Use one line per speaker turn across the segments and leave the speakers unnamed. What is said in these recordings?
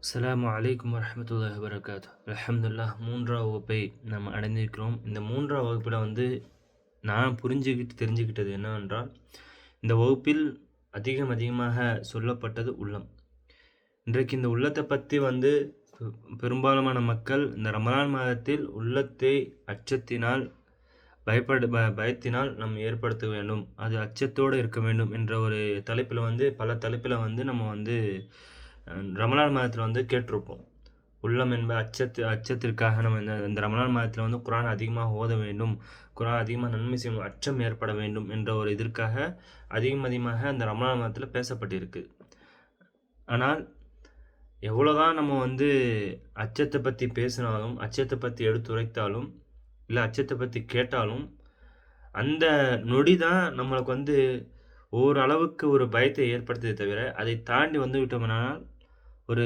அஸ்ஸலாமு அலைக்கும் வரஹ்மத்துல்லாஹி வபரகாத்துஹ். அல்ஹம்துலில்லாஹ் 3ஆம் வகுப்பை நாம் அடைந்திருக்கிறோம். இந்த 3ஆம் வகுப்பில நான் தெரிஞ்சுக்கிட்டது என்னவென்றால், இந்த வகுப்பில் அதிகமாக சொல்லப்பட்டது உள்ளம். இன்றைக்கு இந்த உள்ளத்த பத்தி பெரும்பாலான மக்கள் இந்த ரமலான் மாதத்தில் உள்ளத்தை அச்சத்தினால் பயத்தினால் நாம் ஏற்படுத்த வேண்டும். அது அச்சத்தோடு இருக்க வேண்டும் என்ற ஒரு தலைப்பில பல தலைப்பில நம்ம ரமலான் மாதத்தில கேட்டிருப்போம். உள்ளம் என்ப அச்சத்திற்காக நம்ம இந்த இந்த ரமலான் மாதத்தில குர்ஆன் அதிகமாக ஓத வேண்டும். குர்ஆன் அதிகமா நன்மை செய்யும். அச்சம் ஏற்பட வேண்டும் என்ற ஒரு இதற்காக அதிகமாக இந்த ரமலான் மாதத்தில பேசப்பட்டிருக்கு. ஆனால் எவ்வளோதான் நம்ம அச்சத்த பத்தி பேசினாலும், அச்சத்த பத்தி எடுத்துரைத்தாலும், இல்ல அச்சத்த பத்தி கேட்டாலும், அந்த நொடி தான் நம்மளுக்கு ஓரளவுக்கு ஒரு பயத்தை ஏற்படுத்துதே தவிர, அதை தாண்டி விட்டோமானால், ஒரு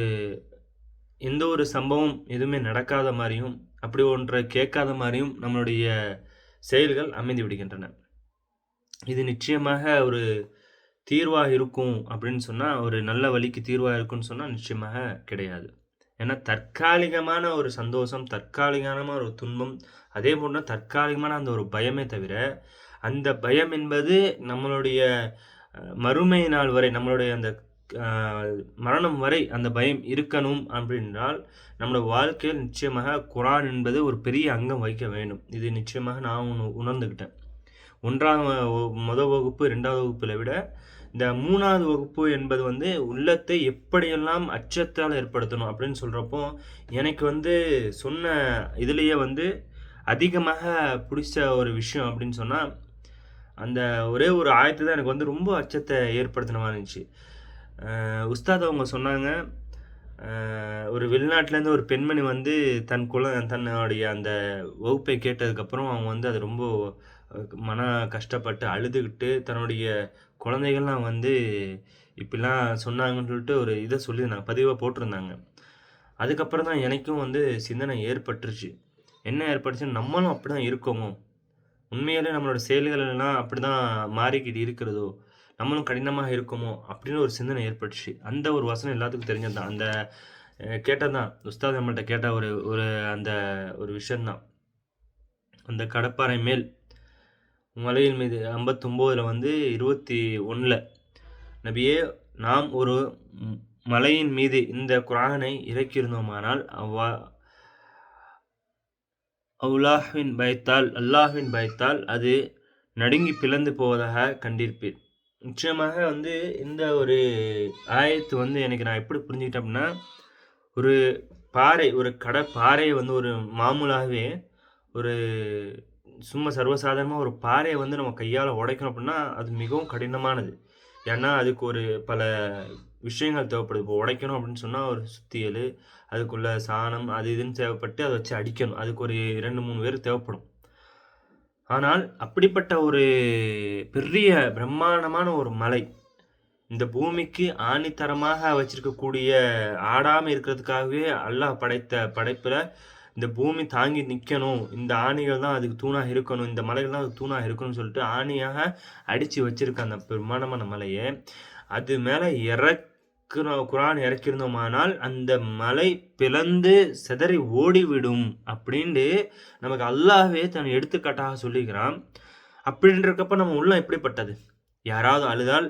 எந்த ஒரு சம்பவம் எதுவுமே நடக்காத மாரியும், அப்படி ஒன்றை கேட்காத மாரியும் நம்மளுடைய செயல்கள் அமைந்து விடுகின்றன. இது நிச்சயமாக ஒரு தீர்வா இருக்கும் அப்படின்னு சொன்னா, ஒரு நல்ல வழிக்கு தீர்வா இருக்கும்னு சொன்னா நிச்சயமாக கிடையாது. ஏன்னா தற்காலிகமான ஒரு சந்தோஷம், தற்காலிகமான ஒரு துன்பம், அதேபோல தற்காலிகமான அந்த ஒரு பயமே தவிர, அந்த பயம் என்பது நம்மளுடைய மறுமை நாள் வரை, நம்மளுடைய அந்த அ மரணம் வரை அந்த பயம் இருக்கணும் அப்படின்றால், நம்முடைய வாழ்க்கையில் நிச்சயமாக குர்ஆன் என்பது ஒரு பெரிய அங்கம் வகிக்க வேண்டும். இது நிச்சயமாக நான் உணர்ந்துக்கிட்டேன். 1ஆம் வகுப்பு, 2வது வகுப்பில விட, இந்த 3வது வகுப்பு என்பது உள்ளத்தை எப்படியெல்லாம் அச்சத்தால் ஏற்படுத்தணும் அப்படின்னு சொல்றப்போ, எனக்கு சொன்ன இதிலேயே அதிகமாக புடிச்ச ஒரு விஷயம் அப்படின்னு சொன்னா, அந்த ஒரே ஒரு ஆயத்து தான் எனக்கு ரொம்ப அச்சத்த ஏற்படுத்தின மாரி இருந்துச்சு. உஸ்தாத் அவங்க சொன்னாங்க, ஒரு வெளிநாட்டிலேருந்து ஒரு பெண்மணி தன்னுடைய அந்த வகுப்பை கேட்டதுக்கப்புறம் அவங்க அது ரொம்ப மன கஷ்டப்பட்டு அழுதுகிட்டு, தன்னுடைய குழந்தைகள்லாம் இப்படிலாம் சொன்னாங்கன்னு சொல்லிட்டு ஒரு இத சொல்லியிருந்தாங்க. பதிவா போட்டிருந்தாங்க. அதுக்கப்புறம் தான் எனக்கும் சிந்தனை ஏற்பட்டுருச்சு. என்ன ஏற்பட்டுச்சுன்னா, நம்மளும் அப்படிதான் இருக்கோமோ! உண்மையாலே நம்மளோட செயல்கள் எல்லாம் அப்படிதான் மாறிக்கிட்டு இருக்கிறதோ! நம்மளும் கடினமாக இருக்கோமோ! அப்படின்னு ஒரு சிந்தனை ஏற்பட்டுச்சு. அந்த ஒரு வசனம் எல்லாத்துக்கும் தெரிஞ்சது தான். அந்த கேட்டது தான். உஸ்தாத் நம்மள்ட்ட கேட்ட ஒரு ஒரு அந்த ஒரு விஷயம் தான். அந்த கடப்பாரை மேல் மலையின் மீது 59ல 21ல நபியே, நாம் ஒரு மலையின் மீது இந்த குர்ஆனை இறக்கியிருந்தோமானால், அல்லாஹ்வின் பயத்தால் அது நடுங்கி பிளந்து போவதாக கண்டிருப்பீர். நிச்சயமாக இந்த ஒரு ஆயத்து எனக்கு நான் எப்படி புரிஞ்சுக்கிட்டேன் அப்படின்னா, ஒரு பாறை, ஒரு கடற்பாறைய ஒரு மாமூலாவே ஒரு சும்மா சர்வசாதாரணமா ஒரு பாறைய நம்ம கையால உடைக்கணும் அப்படின்னா, அது மிகவும் கடினமானது. ஏன்னா, அதுக்கு ஒரு பல விஷயங்கள் தேவைப்படுது. இப்போ உடைக்கணும் அப்படின்னு சொன்னா, ஒரு சுத்தியலு, அதுக்குள்ள சாணம், அது இதுன்னு தேவைப்பட்டு அத வச்சு அடிக்கணும். அதுக்கு ஒரு 2, 3 பேர் தேவைப்படும். ஆனால், அப்படிப்பட்ட ஒரு பெரிய பிரம்மாண்டமான ஒரு மலை, இந்த பூமிக்கு ஆணித்தரமாக வச்சிருக்கக்கூடிய ஆடாம இருக்கிறதுக்காகவே அல்லாஹ் படைத்த படைப்புல, இந்த பூமி தாங்கி நிக்கணும். இந்த ஆணிகள் தான் அதுக்கு தூணா இருக்கணும். இந்த மலைகள் தான் அதுக்கு தூணா இருக்கணும்னு சொல்லிட்டு ஆணியாக அடிச்சு வச்சிருக்க அந்த பிரம்மாண்டமான மலைய, அது மேல குர்ஆன் இறக்கியிருந்தோமானால், அந்த மலை பிளந்து சிதறி ஓடிவிடும் அப்டின்டு நமக்கு அல்லாஹ்வே தன் எடுத்துக்காட்டாக சொல்லியிருக்கிறான். அப்டின்றக்கப்ப நம்ம உள்ளம் எப்படிப்பட்டது? யாராவது அழுதால்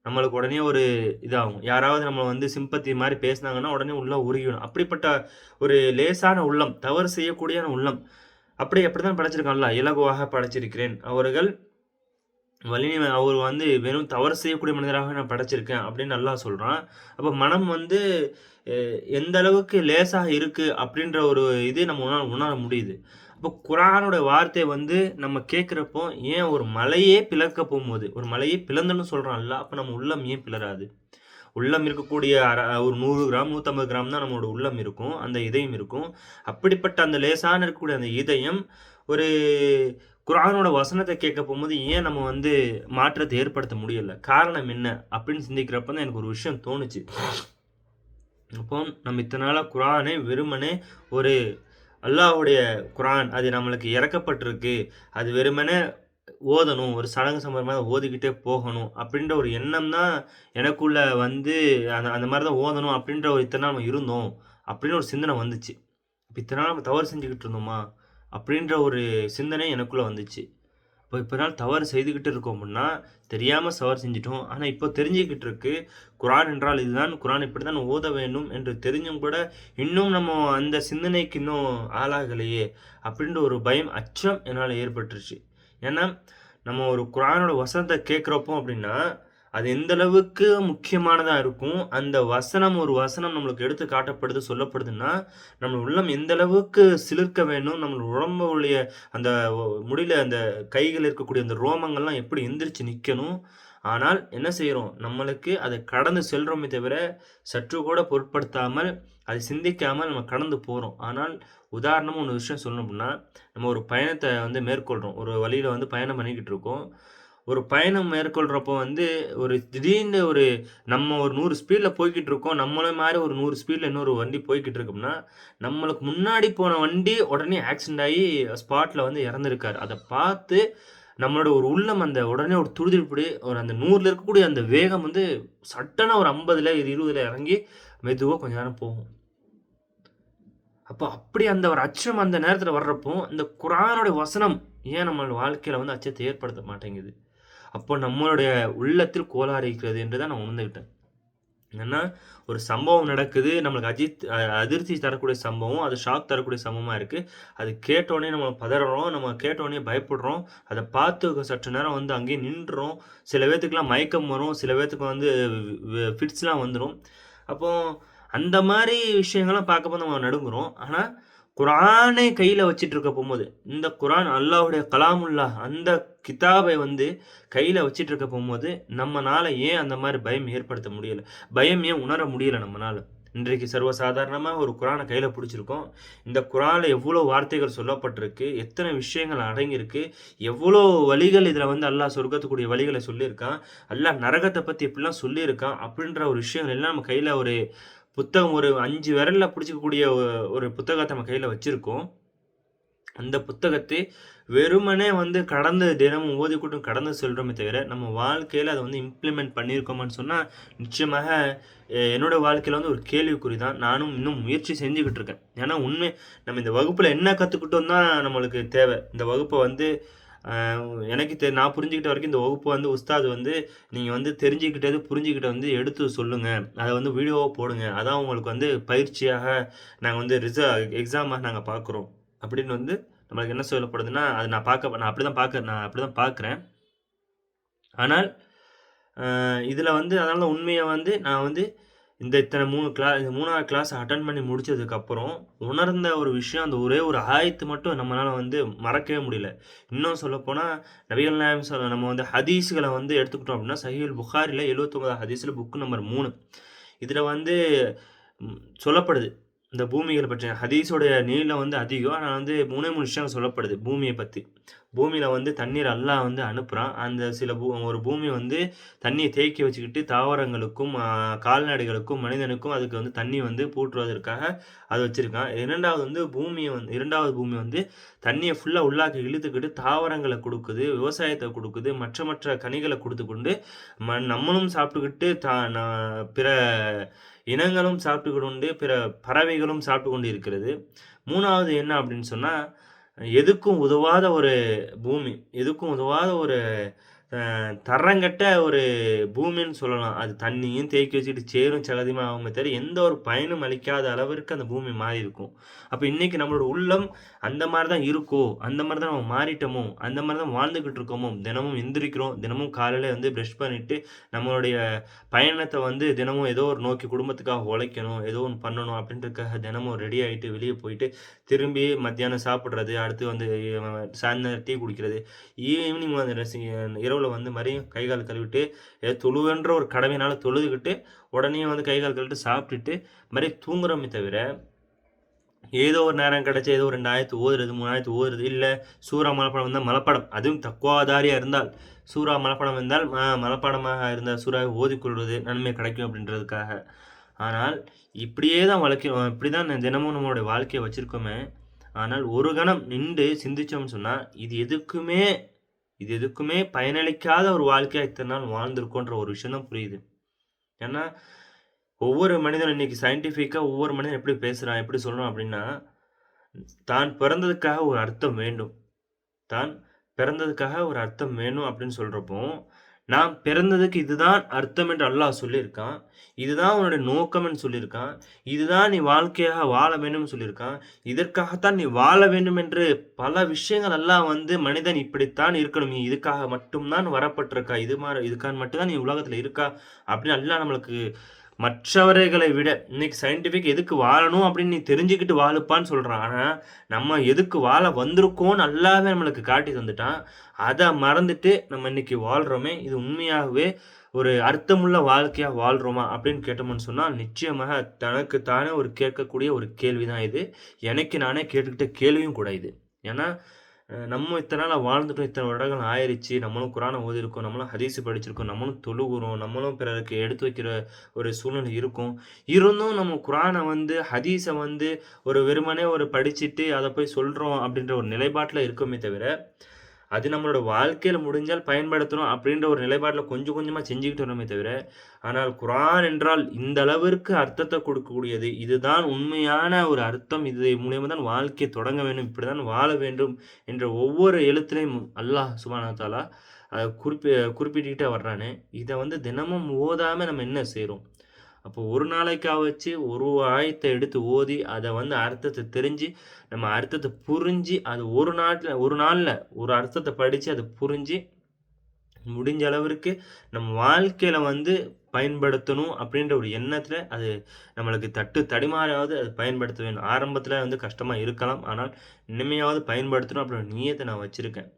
நம்மளுக்கு உடனே ஒரு இதாகும். யாராவது நம்மள சிம்பத்தி மாரி பேசினாங்கன்னா, உடனே உள்ளம் உருகிடும். அப்படிப்பட்ட ஒரு லேசான உள்ளம், தவறு செய்யக்கூடிய உள்ளம். அப்படிதான் படைச்சிருக்கான் அல்லாஹ். இலகுவாக படைச்சிருக்கிறேன். அவர் வெறும் தவறு செய்யக்கூடிய மனிதராக நான் படைச்சிருக்கேன் அப்படின்னு அல்லாஹ் சொல்றான். அப்ப மனம் எ எந்த அளவுக்கு லேசாக இருக்கு அப்படின்ற ஒரு இது நம்ம உணர முடியுது. அப்போ குர்ஆனோட வார்த்தை நம்ம கேட்கிறப்போ, ஏன் ஒரு மலையே பிளக்க போம்போது, ஒரு மலையே பிளந்துன்னு சொல்றான் அல்லாஹ். அப்ப நம்ம உள்ளம் ஏன் பிளராது? உள்ளம் இருக்கக்கூடிய ஒரு 100 கிராம், 150 கிராம் தான் நம்மளோட உள்ளம் இருக்கும். அந்த இதயம் இருக்கும். அப்படிப்பட்ட அந்த லேசான இருக்கக்கூடிய அந்த இதயம், ஒரு குர்ஆனோட வசனத்த கேட்க போம்போது, ஏன் நம்ம மாற்றத்த ஏற்படுத்த முடியல? காரணம் என்ன? அப்படின்னு சிந்திக்கிறப்ப தான் எனக்கு ஒரு விஷயம் தோணுச்சு. அப்போ நம்ம இத்தன நாளா குர்ஆனை வெறுமனே ஒரு அல்லாஹ்வுடைய குர்ஆன், அது நம்மளுக்கு இறக்கப்பட்டிருக்கு. அது வெறுமனே ஓதணும். ஒரு சடங்கு சம்பிரதாயமா ஓதிக்கிட்டே போகணும். அப்படின்ற ஒரு எண்ணம் தான் எனக்குள்ள வந்து அந்த அந்த மாரி தான் ஓதணும் அப்படின்ற ஒரு இத்தன நாள் நம்ம இருந்தோம். அப்படின்னு ஒரு சிந்தனை வந்துச்சு. இப்ப இத்தன நாள் நம்ம தவறு செஞ்சுகிட்டு இருந்தோமா? அப்படின்ற ஒரு சிந்தனை எனக்குள்ள வந்துச்சு. இப்போ இத்தன நாள் தவறு செய்துகிட்டு இருக்கோம் அப்படின்னா, தெரியாம தவறு செஞ்சுட்டோம். ஆனா இப்போ தெரிஞ்சுக்கிட்டு இருக்கு. குரான் என்றால் இதுதான். குரான் இப்படித்தான் ஓத வேண்டும் என்று தெரிஞ்சும் கூட, இன்னும் நம்ம அந்த சிந்தனைக்கு இன்னும் ஆளாகலையே! அப்படின்ற ஒரு பயம், அச்சம் என்னால ஏற்பட்டுருச்சு. ஏன்னா, நம்ம ஒரு குரானோட வசனத்த கேட்கிறப்போ அப்படின்னா, அது எந்த அளவுக்கு முக்கியமானதா இருக்கும். அந்த வசனம் ஒரு வசனம் நம்மளுக்கு எடுத்து காட்டப்படுது, சொல்லப்படுதுன்னா, நம்ம உள்ளம் எந்த அளவுக்கு சிலிர்க்க வேண்டும், நம்ம உடம்புடைய அந்த முடியில அந்த கைகள் இருக்கக்கூடிய அந்த ரோமங்கள்லாம் எப்படி எந்திரிச்சு நிக்கணும். ஆனால் என்ன செய்றோம்? நம்மளுக்கு அத கடந்து செல்றோமே தவிர, சற்று கூட பொருட்படுத்தாமல், அதை சிந்திக்காமல் நம்ம கடந்து போறோம். ஆனால் உதாரணமா ஒரு விஷயம் சொல்லணும் அப்டின்னா, நம்ம ஒரு பயணத்த வந்து மேற்கொள்றோம். ஒரு வழியில வந்து பயணம் பண்ணிக்கிட்டு இருக்கோம். ஒரு பயணம் மேற்கொள்றப்போ வந்து, ஒரு திடீர்னு ஒரு நம்ம ஒரு 100 ஸ்பீட்ல போய்க்கிட்டு இருக்கோம். நம்மள மாரி ஒரு 100 ஸ்பீட்ல இன்னொரு வண்டி போய்க்கிட்டு இருக்கும்னா, நம்மளுக்கு முன்னாடி போன வண்டி உடனே ஆக்சிடென்ட் ஆயி ஸ்பாட்ல வந்து இறந்திருக்காரு. அத பார்த்து நம்மளோட ஒரு உள்ளம் அந்த உடனே ஒரு துடிதுடிப்பு ஒரு அந்த 100ல இருக்கக்கூடிய அந்த வேகம் வந்து சட்டனா ஒரு 50ல 20ல இறங்கி மெதுவா கொஞ்ச நேரம் போகும். அப்ப அப்படி அந்த ஒரு அச்சம் அந்த நேரத்துல வர்றப்போ, இந்த குர்ஆனோட வசனம் ஏன் நம்ம வாழ்க்கையில வந்து அச்சத்தை ஏற்படுத்த மாட்டேங்குது? அப்போ நம்மளுடைய உள்ளத்தில் கோளாறு இருக்கிறது என்று தான் நான் உணர்ந்துகிட்டேன். என்னன்னா, ஒரு சம்பவம் நடக்குது. நம்மளுக்கு அதிர்ச்சி தரக்கூடிய சம்பவம். அது ஷாக் தரக்கூடிய சம்பவமா இருக்கு. அது கேட்டோனே நம்ம பதறுறோம். நம்ம கேட்டோனே பயப்படுறோம். அத பார்த்து சற்று நேரம் வந்து அங்கேயே நின்றுறோம். சில பேத்துக்குலாம் மயக்கம் வரும். சில பேத்துக்கு வந்து ஃபிட்ஸ்லாம் வந்துரும். அப்போ அந்த மாரி விஷயங்கள்லாம் பார்க்கும்போது நம்ம நடுங்குறோம். ஆனா, குரானை கையில வச்சுட்டு இருக்க போம்போது, இந்த குரான் அல்லாஹ்வுடைய கலாமுல்லாஹ் அந்த கிதாபை வந்து கையில வச்சுட்டு இருக்க போம்போது, நம்மனால ஏன் அந்த மாரி பயம் ஏற்படுத்த முடியல? பயம் ஏன் உணர முடியல நம்மனால? இன்றைக்கு சர்வசாதாரணமா ஒரு குரான கையில புடிச்சிருக்கோம். இந்த குரான்ல எவ்வளோ வார்த்தைகள் சொல்லப்பட்டிருக்கு, எத்தன விஷயங்கள் அடங்கியிருக்கு, எவ்வளோ வழிகள் இதுல வந்து அல்லாஹ் சொர்க்கத்துக்குரிய வழிகள சொல்லியிருக்கான். அல்லாஹ் நரகத்த பத்தி எப்படிலாம் சொல்லியிருக்கான், அப்படின்ற ஒரு விஷயங்கள் எல்லாம் நம்ம கையில ஒரு புத்தகம் ஒரு 5 விரல்ல பிடிச்சுக்கக்கூடிய ஒரு புத்தகத்த நம்ம கையில வச்சிருக்கோம். அந்த புத்தகத்தை வெறுமனே வந்து கடந்து தினமும் ஓதிக்கொண்டும் கடந்து செல்றோமே தவிர, நம்ம வாழ்க்கையில அத வந்து இம்ப்ளிமெண்ட் பண்ணியிருக்கோமான்னு சொன்னா, நிச்சயமாக என்னோட வாழ்க்கையில வந்து ஒரு கேள்விக்குறி தான். நானும் இன்னும் முயற்சி செஞ்சுகிட்டு இருக்கேன். ஏன்னா நம்ம இந்த வகுப்புல என்ன கத்துக்கிட்டோம் தான் நம்மளுக்கு தேவ. இந்த வகுப்ப வந்து அ எனக்கு நான் புரிஞ்சுக்கிட்ட வரைக்கும் இந்த வகுப்பு வந்து உஸ்தாது வந்து, நீங்க வந்து தெரிஞ்சுக்கிட்டது, புரிஞ்சுக்கிட்டத வந்து எடுத்து சொல்லுங்க. அத வந்து வீடியோவா போடுங்க. அதான் உங்களுக்கு வந்து பயிற்சியாக நாங்க வந்து எக்ஸாமா நாங்க பார்க்குறோம். அப்படின்னு வந்து நம்மளுக்கு என்ன சொல்லப்படுதுன்னா, அது நான் அப்படிதான் பார்க்கிறேன். ஆனால், இதுல வந்து அதனால உண்மைய வந்து நான் வந்து இந்த இத்தன 3வது கிளாஸ் அட்டெண்ட் பண்ணி முடிச்சதுக்கப்புறம், உணர்ந்த ஒரு விஷயம் அந்த ஒரே ஒரு ஆயத்து மட்டும் நம்மளால வந்து மறக்கவே முடியல. இன்னும் சொல்லப்போனா, நபிகள் நாயகம் நம்ம வந்து ஹதீஸ்கள வந்து எடுத்துக்கிட்டோம் அப்படின்னா, சஹீஹுல் புகாரில 79வது ஹதீஸ்ல புக் நம்பர் 3. இதுல வந்து சொல்லப்படுது. இந்த பூமிகள பற்றின ஹதீஸோடைய நீளம் வந்து அதிகம். ஆனா வந்து 3 விஷயம் சொல்லப்படுது பூமிய பத்தி. பூமியில வந்து தண்ணீர் அல்லாஹ் வந்து அனுப்புறான். அந்த சில ஒரு பூமி வந்து தண்ணீய தேக்கி வச்சுக்கிட்டு தாவரங்களுக்கும், கால்நடைகளுக்கும், மனிதனுக்கும் அதுக்கு வந்து தண்ணி வந்து பூட்டுவதற்காக அத வச்சிருக்கான். 2வது பூமி வந்து தண்ணிய ஃபுல்லா உள்ளாக்க இழுத்துக்கிட்டு தாவரங்கள குடுக்குது, விவசாயத்த குடுக்குது, மற்ற கனிகள குடுத்துக்கொண்டு நம்மளும் சாப்பிட்டுக்கிட்டு பிற இனங்களும் சாப்பிட்டுக் கொண்டு, பிற பறவைகளும் சாப்பிட்டுக் கொண்டு இருக்கிறது. 3வது என்ன அப்படின்னு சொன்னா, எதுக்கும் உதவாத ஒரு பூமி. எதுக்கும் உதவாத ஒரு தரங்கெட்ட ஒரு பூமின்னு சொல்லலாம். அது தண்ணியும் தேக்கி வச்சுட்டு சேரும் சகதியுமா ஆகுமே தவிர, எந்த ஒரு பயனும் அளிக்காத அளவிற்கு அந்த பூமி மாறியிருக்கும். அப்ப இன்னைக்கு நம்மளோட உள்ளம் அந்த மாரி தான் இருக்கோ, அந்த மாரி தான் நம்ம மாறிட்டோமோ, அந்த மாரி தான் வாழ்ந்துகிட்டு இருக்கோமோ, தினமும் எந்திரிக்கிறோம், தினமும் காலையில வந்து பிரஷ் பண்ணிட்டு, நம்மளுடைய பயணத்த வந்து தினமும் ஏதோ ஒரு நோக்கி குடும்பத்துக்காக உழைக்கணும், ஏதோ ஒண்ணு பண்ணணும் அப்படின்றதுக்காக தினமும் ரெடி ஆயிட்டு, வெளிய போயிட்டு, திரும்பி மத்தியானம் சாப்பிடுறது, அடுத்து வந்து சாயந்தரம் டீ குடிக்கிறது, ஈவினிங் வந்து இரவுல வந்து மறுபடியும் கை, கால் கழுவிட்டு, ஏதோ தொழுவேன்ற ஒரு கடமையினால தொழுதுகிட்டு, உடனே வந்து கை, கால் கழுவிட்டு சாப்பிட்டுட்டு, மறுபடியும் தூங்குறோமே தவிர, ஏதோ ஒரு நேரம் கிடைச்சு ஏதோ ஒரு 2 ஆயத்து ஓதுறது, 3 ஆயத்து ஓதுறது, இல்ல சூரா மனப்பாடம் வந்தா மனப்பாடம். அதுவும் தக்வாதாரியா இருந்தால், சூரா மனப்பாடம் இருந்தால் மனப்பாடமாக இருந்த சூறாவை ஓதிக்கொள்வது நன்மை கிடைக்கும் அப்படின்றதுக்காக. ஆனால், இப்படியே தான் இப்படிதான் தினமும் நம்மளுடைய வாழ்க்கைய வச்சிருக்கோமே. ஆனால், ஒரு கணம் நிண்டு சிந்திச்சோம்னு சொன்னா, இது எதுக்குமே இது எதுக்குமே பயனளிக்காத ஒரு வாழ்க்கையா இத்தனை நாள் வாழ்ந்திருக்கோன்ற ஒரு விஷயம் தான் புரியுது. ஏன்னா, ஒவ்வொரு மனிதனும் இன்னைக்கு சயின்டிஃபிக்கா ஒவ்வொரு மனிதனும் எப்படி பேசுறான், எப்படி சொல்றான் அப்படின்னா, தான் பிறந்ததுக்காக ஒரு அர்த்தம் வேண்டும். தான் பிறந்ததுக்காக ஒரு அர்த்தம் வேணும் அப்படின்னு சொல்றப்போ, நாம் பிறந்ததுக்கு இதுதான் அர்த்தம் என்று அல்லாஹ் சொல்லியிருக்கான். இதுதான் உன்னுடைய நோக்கம்ன்னு சொல்லியிருக்கான். இதுதான் நீ வாழ்க்கையாக வாழ வேண்டும்னு சொல்லியிருக்கான். இதற்காகத்தான் நீ வாழ வேண்டும் என்று பல விஷயங்கள் அல்லாஹ் வந்து மனிதன் இப்படித்தான் இருக்கணும். நீ இதுக்காக மட்டும் தான் வரப்பட்டிருக்கா. இதுக்காக மட்டும் தான் நீ உலகத்துல இருக்கா அப்படின்னு அல்லாஹ் நம்மளுக்கு மற்றவர்களை விட இன்னைக்கு சயின்டிஃபிக் எதுக்கு வாழணும் அப்படின்னு நீ தெரிஞ்சுக்கிட்டு வாழுப்பான்னு சொல்றான். ஆனா, நம்ம எதுக்கு வாழ வந்திருக்கோம்னு அல்லாஹ்வே நம்மளுக்கு காட்டி தந்துட்டான். அத மறந்துட்டு நம்ம இன்னைக்கு வாழ்றோமே, இது உண்மையாகவே ஒரு அர்த்தமுள்ள வாழ்க்கையா வாழ்றோமா? அப்படின்னு கேட்டோம்னு சொன்னா, நிச்சயமாக தனக்கு தானே ஒரு கேட்கக்கூடிய ஒரு கேள்வி தான் இது. எனக்கு நானே கேட்டுக்கிட்ட கேள்வியும் கூட இது. ஏன்னா, நம்ம இத்தன நாளா வாழ்ந்துட்டோம். இத்தன வருடங்கள் ஆயிருச்சு. நம்மளும் குரான ஓதியிருக்கோம். நம்மளும் ஹதீஸ் படிச்சிருக்கோம். நம்மளும் தொழுகுறோம். நம்மளும் பிறருக்கு எடுத்து வைக்கிற ஒரு சூழ்நிலை இருக்கும். இருந்தும் நம்ம குரான வந்து, ஹதீஸ வந்து ஒரு வெறுமனே ஒரு படிச்சுட்டு அத போய் சொல்றோம் அப்படின்ற ஒரு நிலைப்பாட்டுல இருக்கோமே தவிர, அது நம்மளோட வாழ்க்கையில முடிஞ்சால் பயன்படுத்தணும் அப்படின்ற ஒரு நிலைப்பாட்டுல கொஞ்சம் கொஞ்சமா செஞ்சுக்கிட்டு வரோமே தவிர, ஆனால் குரான் என்றால் இந்த அளவிற்கு அர்த்தத்த கொடுக்கக்கூடியது. இதுதான் உண்மையான ஒரு அர்த்தம். இது மூலியமா தான் வாழ்க்கைய தொடங்க வேண்டும். இப்படித்தான் வாழ வேண்டும் என்ற ஒவ்வொரு எழுத்திலையும் அல்லாஹ் சுப்ஹானஹு வ தஆலா குறிப்பிட்டுக்கிட்டே வர்றானே, இத வந்து தினமும் ஓதாம நம்ம என்ன செய்றோம்? அப்போ ஒரு நாளைக்காவாச்சு ஒரு ஆயத்த எடுத்து ஓதி, அத வந்து அர்த்தத்த தெரிஞ்சு, நம்ம அர்த்தத்த புரிஞ்சு, அது ஒரு நாள்ல ஒரு அர்த்தத்த படிச்சு, அத புரிஞ்சு, முடிஞ்ச அளவிற்கு நம்ம வாழ்க்கையில வந்து பயன்படுத்தணும் அப்படின்ற ஒரு எண்ணத்துல, அது நம்மளுக்கு தடுமாறாவது அது பயன்படுத்த வேண்டும். ஆரம்பத்துல வந்து கஷ்டமா இருக்கலாம். ஆனால் இனிமையாவது பயன்படுத்தணும் அப்படின்ற நியத்த நான் வச்சிருக்கேன்.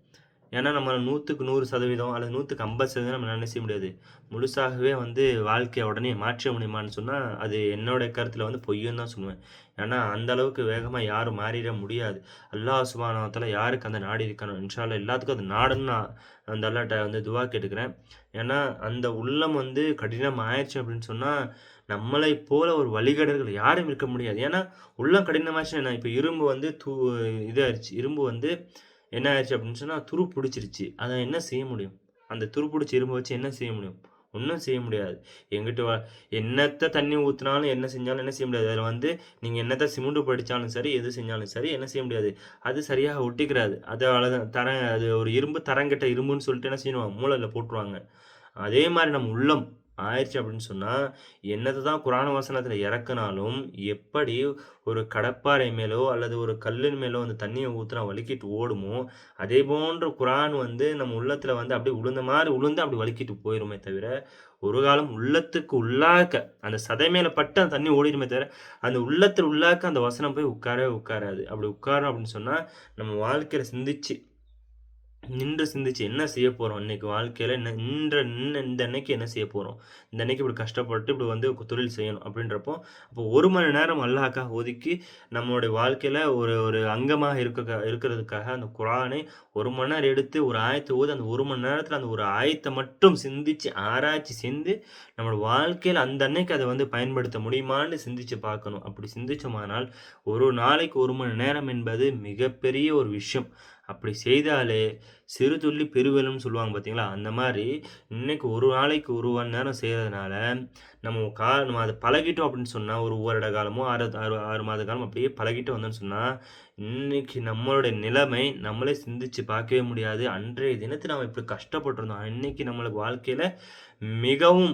ஏன்னா, நம்ம 100க்கு 100% அல்லது 100க்கு 50% நம்ம என்ன செய்ய முடியாது. முழுசாகவே வந்து வாழ்க்கைய உடனே மாற்ற முடியுமான்னு சொன்னா, அது என்னோட கருத்துல வந்து பொய்யுன்னு தான் சொல்லுவேன். ஏன்னா, அந்த அளவுக்கு வேகமா யாரும் மாறிட முடியாது. அல்லாஹ் சுப்ஹானஹு வ தஆலா யாருக்கு அந்த நாடி இருக்கானோ, இன்ஷா அல்லாஹ் எல்லாத்துக்கும் அது நாடுன்னு நான் அந்த அல்லாஹ்ட்ட வந்து துவா கேட்டுக்கிறேன். ஏன்னா, அந்த உள்ளம் வந்து கடினம் ஆயிருச்சு அப்படின்னு சொன்னா, நம்மளைப் போல ஒரு வழிகேடர்கள் யாரும் இருக்க முடியாது. ஏன்னா, உள்ளம் கடினமாச்சுன்னா என்ன? இப்ப இரும்பு வந்து இதாயிருச்சு. இரும்பு வந்து என்ன ஆயிருச்சு அப்படின்னு சொன்னா, துரு புடிச்சிருச்சு. அத என்ன செய்ய முடியும்? அந்த துரு புடிச்ச இரும்ப வச்சு என்ன செய்ய முடியும்? ஒண்ணும் செய்ய முடியாது. எங்கிட்டு என்னத்த தண்ணி ஊத்துனாலும், என்ன செஞ்சாலும் என்ன செய்ய முடியாது. அதுல வந்து நீங்க என்னத்த சிமெண்ட் படிச்சாலும் சரி, எது செஞ்சாலும் சரி, என்ன செய்ய முடியாது. அது சரியாக ஒட்டிக்கிறாது. அது அவ்வளதான் அது ஒரு இரும்பு தரங்கெட்ட இரும்புன்னு சொல்லிட்டு என்ன செய்வாங்க, மூலையில போட்டுருவாங்க. அதே மாரி நம்ம உள்ளம் ஆயிருச்சு அப்படின்னு சொன்னா, என்னத்த தான் குரான் வசனத்துல இறக்குனாலும், எப்படி ஒரு கடப்பாரை மேலோ, அல்லது ஒரு கல்லின் மேலோ அந்த தண்ணீய ஊத்துனா வழுக்கிட்டு ஓடுமோ, அதே போன்ற குரான் வந்து நம்ம உள்ளத்துல வந்து அப்படியே உளுந்த மாரி உளுந்து அப்படி வழுக்கிட்டு போயிருமே தவிர, ஒரு காலம் உள்ளத்துக்கு உள்ளாக்க அந்த சதை மேல பட்டு அந்த தண்ணி ஓடிருமே தவிர, அந்த உள்ளத்துல உள்ளாக்க அந்த வசனம் போய் உட்காரவே உட்காராது. அப்படி உட்காரும் அப்படின்னு சொன்னா, நம்ம வாழ்க்கையில சிந்திச்சு நின்று சிந்திச்சு என்ன செய்ய போறோம்? இன்னைக்கு வாழ்க்கையில இந்த அன்னைக்கு என்ன செய்ய போறோம்? இந்த அன்னைக்கு இப்படி கஷ்டப்பட்டு இப்படி வந்து தொழில் செய்யணும் அப்படின்றப்போ, அப்போ 1 மணி நேரம் அல்லாஹ்க்காக ஒதுக்கி நம்மளுடைய வாழ்க்கையில ஒரு ஒரு அங்கமாக இருக்கிறதுக்காக அந்த குரானை 1 மணி நேரம் எடுத்து ஒரு ஆயத்த ஓதி அந்த 1 மணி நேரத்தில அந்த ஒரு ஆயத்த மட்டும் சிந்திச்சு, ஆராய்ச்சி செஞ்சு நம்மளோட வாழ்க்கையில அந்த அன்னைக்கு அத வந்து பயன்படுத்த முடியுமான்னு சிந்திச்சு பார்க்கணும். அப்படி சிந்திச்சோமானால், ஒரு நாளைக்கு 1 மணி நேரம் என்பது மிகப்பெரிய ஒரு விஷயம். அப்படி செய்தாலே சிறு துளி பெருவெள்ளம்னு சொல்லுவாங்க பார்த்தீங்களா? அந்த மாரி இன்னைக்கு ஒரு நாளைக்கு 1 மணி நேரம் செய்றதுனால, நம்ம அத பழகிட்டோம் அப்படின்னு சொன்னா, ஒரு வருட காலமோ, 6 மாத காலம் அப்படியே பழகிட்டு வந்தோம்ன்னு சொன்னா, இன்னைக்கு நம்மளுடைய நிலைமை நம்மளே சிந்திச்சு பார்க்கவே முடியாது. அன்றைய தினத்துல நம்ம இப்படி கஷ்டப்பட்டுருந்தோம். இன்னைக்கு நம்மளுக்கு வாழ்க்கையில மிகவும்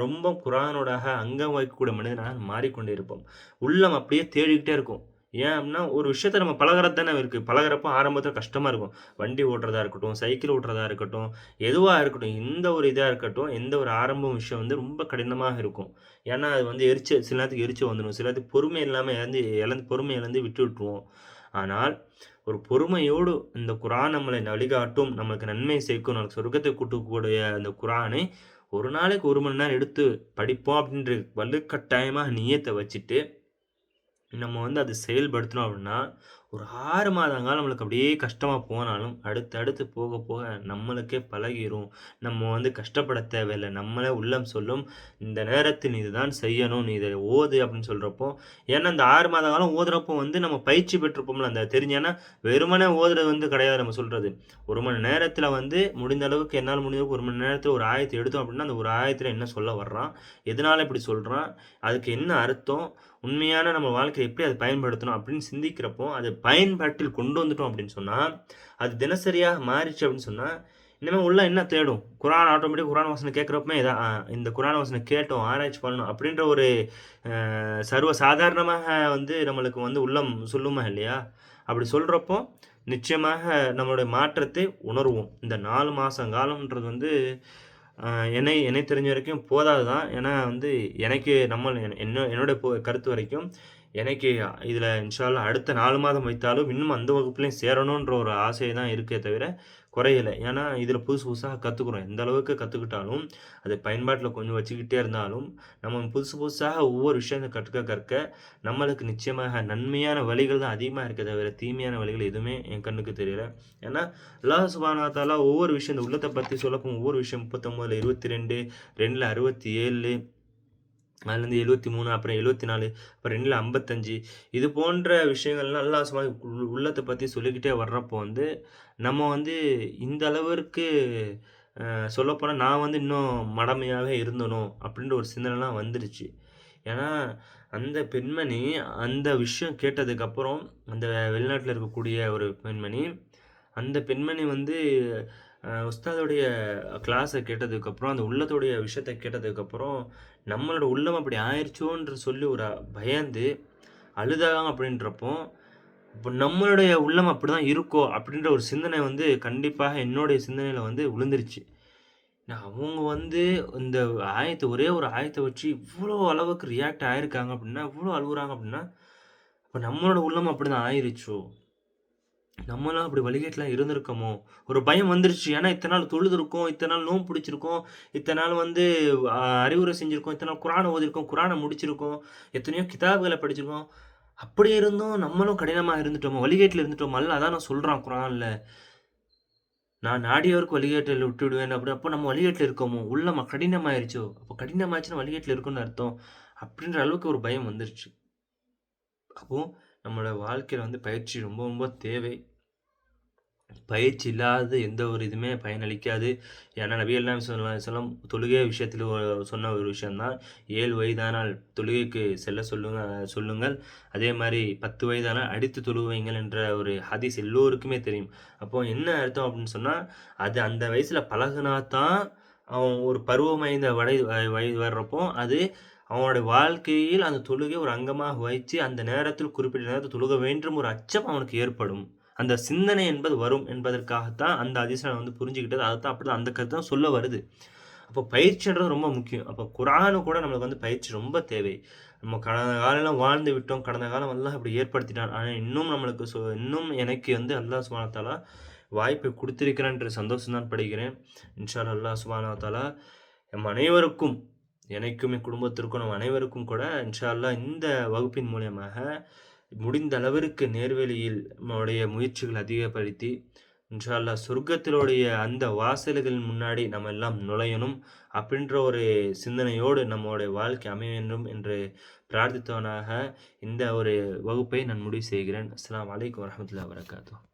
ரொம்ப குரானோடாக அங்கம் வகிக்கக்கூடிய மனிதனாக மாறிக்கொண்டே இருப்போம். உள்ளம் அப்படியே தேடிக்கிட்டே இருக்கும். ஏன் அப்டின்னா, ஒரு விஷயத்த நம்ம பழகுறது தானே இருக்கு. பழகுறப்போ ஆரம்பத்தில கஷ்டமா இருக்கும். வண்டி ஓட்டுறதா இருக்கட்டும், சைக்கிள் ஓட்டுறதா இருக்கட்டும், எதுவா இருக்கட்டும், எந்த ஒரு இதா இருக்கட்டும், எந்த ஒரு ஆரம்பம் விஷயம் வந்து ரொம்ப கடினமாக இருக்கும். ஏன்னா, அது வந்து சில நேரத்துக்கு எரிச்சல் வந்துரும். சில நேரத்துக்கு பொறுமை இல்லாம பொறுமை இழந்து விட்டுட்டுருவோம். ஆனால், ஒரு பொறுமையோடு இந்த குரான் நம்மளை வழிகாட்டும், நமக்கு நன்மை சேர்க்கும், நமக்கு சொர்க்கத்தை கூட்டக்கூடிய அந்த குரானை, ஒரு நாளைக்கு 1 மணி நேரம் எடுத்து படிப்போம் அப்டின்ற வலுக்கட்டாயமா நியத்த வச்சுட்டு நம்ம வந்து அத செயல்படுத்தினோம் அப்படின்னா, ஒரு 6 மாத காலம் நம்மளுக்கு அப்படியே கஷ்டமா போனாலும், அடுத்து அடுத்து போக போக நம்மளுக்கே பழகிரும். நம்ம வந்து கஷ்டப்பட தேவையில்ல. நம்மளே உள்ளம் சொல்லும், "இந்த நேரத்தில் நீ இதுதான் செய்யணும். நீ இத ஓது" அப்படின்னு சொல்றப்போ, ஏன்னா இந்த 6 மாத காலம் ஓதுறப்போ வந்து நம்ம பயிற்சி பெற்றிருப்போம்ல. அந்த தெரிஞ்சு ஏன்னா வெறுமனே ஓதுறது வந்து கிடையாது நம்ம சொல்றது. 1 மணி நேரத்தில வந்து முடிந்த அளவுக்கு என்னால முடிஞ்ச அளவுக்கு 1 மணி நேரத்தில ஒரு ஆயத்த எடுத்தோம் அப்படின்னா, அந்த ஒரு ஆயத்தில என்ன சொல்ல வர்றான்? எதனால இப்படி சொல்றான்? அதுக்கு என்ன அர்த்தம்? உண்மையான நம்ம வாழ்க்கையில எப்படி அத பயன்படுத்தணும் அப்படின்னு சிந்திக்கிறப்போ, அது பயன்பாட்டில் கொண்டு வந்துட்டோம் அப்படின்னு சொன்னா, அது தினசரியா மாறிச்சு அப்படின்னு சொன்னா, இனிமே உள்ள என்ன தேடும்? குரான் ஆட்டோமேட்டிக்கா குரான் வசனம் கேட்கிறப்பமே இந்த குரான் வசனம் கேட்டோம், ஆராய்ச்சி பண்ணணும் அப்படின்ற ஒரு சர்வ சாதாரணமாக வந்து நம்மளுக்கு வந்து உள்ளம் சொல்லுமா இல்லையா? அப்படி சொல்றப்போ, நிச்சயமாக நம்மளுடைய மாற்றத்தை உணருவோம். இந்த 4 மாசம் காலம்ன்றது வந்து அ என்னை தெரிஞ்ச வரைக்கும் போதாது தான். ஏன்னா வந்து எனக்கு என்னோட கருத்து வரைக்கும், எனக்கு இதில இன்ஷா அல்லாஹ் அடுத்த 4 மாதம் வைத்தாலும், இன்னும் அந்த வகுப்பிலயும் சேரணுன்ற ஒரு ஆசை தான் இருக்கே தவிர, குறையல. ஏன்னா இதில புதுசு புதுசா கத்துக்குறோம். எந்த அளவுக்கு கத்துக்கிட்டாலும், அது பயன்பாட்டில கொஞ்சம் வச்சுக்கிட்டே இருந்தாலும், நம்ம புதுசு புதுசாக ஒவ்வொரு விஷயத்த கற்க கற்க, நம்மளுக்கு நிச்சயமாக நன்மையான வழிகள் தான் அதிகமா இருக்கே தவிர, தீமையான வழிகள் எதுவுமே என் கண்ணுக்கு தெரியல. ஏன்னா, அல்லாஹ் சுப்ஹானஹு வ தஆலா ஒவ்வொரு விஷயம் இந்த உள்ளத்த பத்தி சொல்லப்போகும் ஒவ்வொரு விஷயம் 39ல 22, 2ல 67 அதுலேருந்து 73 அப்புறம் 74 அப்புறம் 2ல 55 இது போன்ற விஷயங்கள்லாம் அல்லாஹ் சுப்ஹானஹு உள்ளத்த பத்தி சொல்லிக்கிட்டே வர்றப்போ வந்து, நம்ம வந்து இந்த அளவிற்கு சொல்லப்போனா நான் வந்து இன்னும் மடமையாவே இருந்தனோ! அப்பிடின்ற ஒரு சிந்தனைலாம் வந்துருச்சு. ஏன்னா, அந்த பெண்மணி அந்த விஷயம் கேட்டதுக்கப்புறம், அந்த வெளிநாட்ல இருக்கக்கூடிய ஒரு பெண்மணி, அந்த பெண்மணி வந்து உஸ்தாதுடைய கிளாஸ கேட்டதுக்கப்புறம், அந்த உள்ளத்துடைய விஷயத்த கேட்டதுக்கப்புறம், நம்மளோட உள்ளம் அப்படி ஆயிருச்சோன்ற சொல்லி ஒரு பயந்து அழுதாங்க அப்படின்றப்போ, அப்ப நம்மளுடைய உள்ளம் அப்படிதான் இருக்கோ! அப்படின்ற ஒரு சிந்தனை வந்து கண்டிப்பாக என்னுடைய சிந்தனையில வந்து விழுந்துருச்சு. அவங்க வந்து இந்த ஒரே ஒரு ஆயத்த வச்சு இவ்ளோ அளவுக்கு ரியாக்ட் ஆயிருக்காங்க அப்படின்னா, இவ்ளோ அழுவுறாங்க அப்படின்னா, அப்ப நம்மளோட உள்ளம் அப்படிதான் ஆயிருச்சோ! நம்மலாம் அப்படி வழிகேட்டுலாம் இருந்திருக்கோமோ! ஒரு பயம் வந்துருச்சு. ஏன்னா இத்தன நாள் தொழுதுருக்கோம், இத்தன நாள் நோன்பு பிடிச்சிருக்கோம், இத்தன நாள் வந்து அறிவுரை செஞ்சிருக்கோம், இத்தன நாள் குரான ஓதிருக்கோம், குரான முடிச்சிருக்கோம், எத்தனையோ கிதாப்கள படிச்சிருக்கோம். அப்படி இருந்தும் நம்மளும் கடினமா இருந்துட்டோமோ! வழிகேட்டுல இருந்துட்டோமோ! அல்லாஹ் அதான சொல்றான் குரான்ல. நான் நாடியவருக்கு வழிகேட்டில விட்டுவிடுவேன் அப்படி. அப்போ நம்ம வழிகேட்டில இருக்கோமோ! உள்ளம் கடினமாயிருச்சோ! அப்போ கடினமாயிருச்சுன்னா வழிகேட்டில இருக்கோன்னு அர்த்தம். அப்படின்ற அளவுக்கு ஒரு பயம் வந்துருச்சு. அப்போ நம்மளோட வாழ்க்கையில வந்து பயிற்சி ரொம்ப ரொம்ப தேவை. பயிற்சி இல்லாத எந்த ஒரு இதுவுமே பயனளிக்காது. ஏன்னா நபிகள் நாயகம் ஸல்லல்லாஹு அலைஹி வஸல்லம் தொழுகை விஷயத்தில சொன்ன ஒரு விஷயம் தான். 7 வயதானால் தொழுகைக்கு செல்ல சொல்லுங்கள். அதேமாரி 10 வயதானால் அடித்து தொழுக வையுங்கள் என்ற ஒரு ஹதீஸ் எல்லோருக்குமே தெரியும். அப்போ என்ன அர்த்தம் அப்படின்னு சொன்னா, அது அந்த வயசுல பழகுனா தான் அவன் ஒரு பருவமைந்த வயது வர்றப்போ, அது அவனுடைய வாழ்க்கையில் அந்த தொழுகை ஒரு அங்கமாக வைச்சு, அந்த நேரத்தில் குறிப்பிட்ட நேரத்தில் தொழுக வேண்டும் ஒரு அச்சம் அவனுக்கு ஏற்படும். அந்த சிந்தனை என்பது வரும் என்பதற்காகத்தான் அந்த ஹதீஸ நான் வந்து புரிஞ்சுகிட்டது. அதத்தான் அப்படிதான் அந்த கருத்து தான் சொல்ல வருது. அப்போ பயிற்சின்றது ரொம்ப முக்கியம். அப்போ குர்ஆனு கூட நம்மளுக்கு வந்து பயிற்சி ரொம்ப தேவை. நம்ம கடந்த காலம் வாழ்ந்து விட்டோம். கடந்த காலம் அல்லாஹ் இப்படி ஏற்படுத்தினான். ஆனா இன்னும் நம்மளுக்கு இன்னும் எனக்கு வந்து அல்லாஹ் சுப்ஹானஹு வ தஆலா வாய்ப்பை குடுத்திருக்கிறான் என்ற சந்தோஷம் தான் படுகிறேன். இன்ஷா அல்லாஹ் சுப்ஹானஹு வ தஆலா நம் அனைவருக்கும் எனக்கும் என் குடும்பத்திற்கும் நம் அனைவருக்கும் கூட இன்ஷா அல்லாஹ் இந்த வகுப்பின் மூலியமாக முடிந்த அளவிற்கு நேர்வழியில் நம்முடைய முயற்சிகள் அதிகப்படுத்தி, இன்ஷா அல்லாஹ் சொர்க்கத்தினுடைய அந்த வாசல்கள் முன்னாடி நம்ம எல்லாம் நுழையணும். அப்படின்ற ஒரு சிந்தனையோடு நம்முடைய வாழ்க்கை அமைய வேண்டும் என்று பிரார்த்தித்தவனாக இந்த ஒரு வகுப்பை நான் முடிவு செய்கிறேன். அஸ்ஸலாமு அலைக்கும் வரஹ்மத்துல்லாஹி வபரகாத்துஹு.